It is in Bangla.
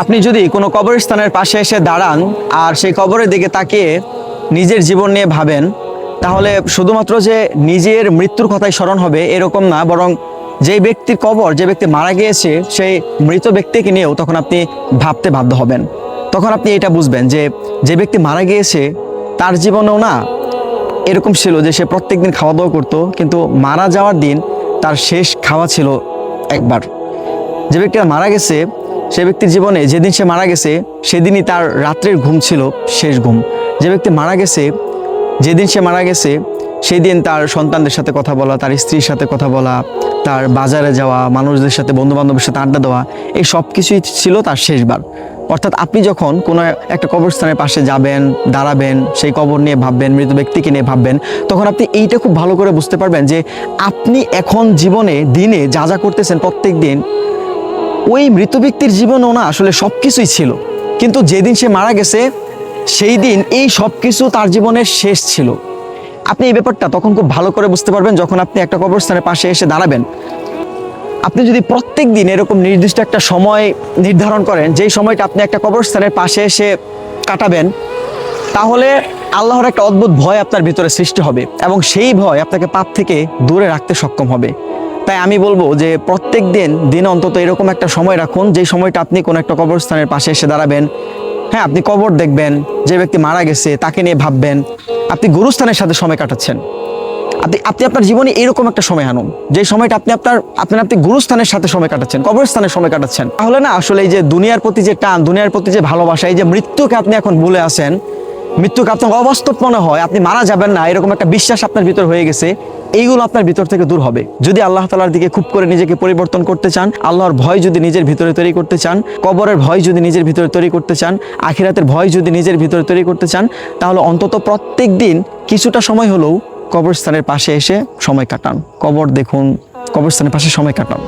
আপনি যদি কোনো কবরস্থানের পাশে এসে দাঁড়ান আর সেই কবরের দিকে তাকিয়ে নিজের জীবন নিয়ে ভাবেন, তাহলে শুধুমাত্র যে নিজের মৃত্যুর কথাই স্মরণ হবে এরকম না, বরং যে ব্যক্তির কবর, যে ব্যক্তি মারা গিয়েছে সেই মৃত ব্যক্তিকে নিয়েও তখন আপনি ভাবতে বাধ্য হবেন। তখন আপনি এটা বুঝবেন যে যে ব্যক্তি মারা গিয়েছে তার জীবনেও না এরকম ছিল যে সে প্রত্যেকদিন খাওয়া দাওয়া করতো, কিন্তু মারা যাওয়ার দিন তার শেষ খাওয়া ছিল একবার। যে ব্যক্তিটা মারা গেছে সে ব্যক্তির জীবনে যেদিন সে মারা গেছে সেদিনই তার রাত্রের ঘুম ছিল শেষ ঘুম। যে ব্যক্তি মারা গেছে, যেদিন সে মারা গেছে সেই দিন তার সন্তানদের সাথে কথা বলা, তার স্ত্রীর সাথে কথা বলা, তার বাজারে যাওয়া, মানুষদের সাথে, বন্ধু বান্ধবের সাথে আড্ডা দেওয়া, এই সব কিছুই ছিল তার শেষবার। অর্থাৎ আপনি যখন কোনো একটা কবরস্থানের পাশে যাবেন, দাঁড়াবেন, সেই কবর নিয়ে ভাববেন, মৃত ব্যক্তিকে নিয়ে ভাববেন, তখন আপনি এইটা খুব ভালো করে বুঝতে পারবেন যে আপনি এখন জীবনে দিনে যা যা করতেছেন প্রত্যেক দিন, ওই মৃত ব্যক্তির জীবনেও না আসলে সব কিছুই ছিল, কিন্তু যেদিন সে মারা গেছে সেই দিন এই সব কিছু তার জীবনের শেষ ছিল। আপনি এই ব্যাপারটা তখন খুব ভালো করে বুঝতে পারবেন যখন আপনি একটা কবরস্থানের পাশে এসে দাঁড়াবেন। আপনি যদি প্রত্যেক দিন এরকম নির্দিষ্ট একটা সময় নির্ধারণ করেন, যেই সময়টা আপনি একটা কবরস্থানের পাশে এসে কাটাবেন, তাহলে আল্লাহর একটা অদ্ভুত ভয় আপনার ভিতরে সৃষ্টি হবে এবং সেই ভয় আপনাকে পাপ থেকে দূরে রাখতে সক্ষম হবে। তাই আমি বলবো যে প্রত্যেক দিন অন্তত এরকম একটা সময় রাখুন, যেই সময়টা আপনি কোনো একটা কবরস্থানের পাশে এসে দাঁড়াবেন। হ্যাঁ, আপনি কবর দেখবেন, যে ব্যক্তি মারা গেছে তাকে নিয়ে ভাববেন, আপনি গুরুস্থানের সাথে সময় কাটাচ্ছেন। আপনি আপনার জীবনে এরকম একটা সময় আনুন, যে সময়টা আপনি গুরুস্থানের সাথে সময় কাটাচ্ছেন, কবরস্থানের সময় কাটাচ্ছেন। তাহলে না আসলে এই যে দুনিয়ার প্রতি যে টান, দুনিয়ার প্রতি যে ভালোবাসা, এই যে মৃত্যুকে আপনি এখন ভুলে আসেন, মৃত্যুকে আপনার অবাস্তব মনে হয়, আপনি মারা যাবেন না এরকম একটা বিশ্বাস আপনার ভিতর হয়ে গেছে, এইগুলো আপনার ভিতর থেকে দূর হবে। যদি আল্লাহ তাআলার দিকে খুব করে নিজেকে পরিবর্তন করতে চান, আল্লাহর ভয় যদি নিজের ভিতরে তৈরি করতে চান, কবরের ভয় যদি নিজের ভিতরে তৈরি করতে চান, আখিরাতের ভয় যদি নিজের ভিতরে তৈরি করতে চান, তাহলে অন্তত প্রত্যেক দিন কিছুটা সময় হলেও কবরস্থানের পাশে এসে সময় কাটান, কবর দেখুন, কবরস্থানের পাশে সময় কাটান।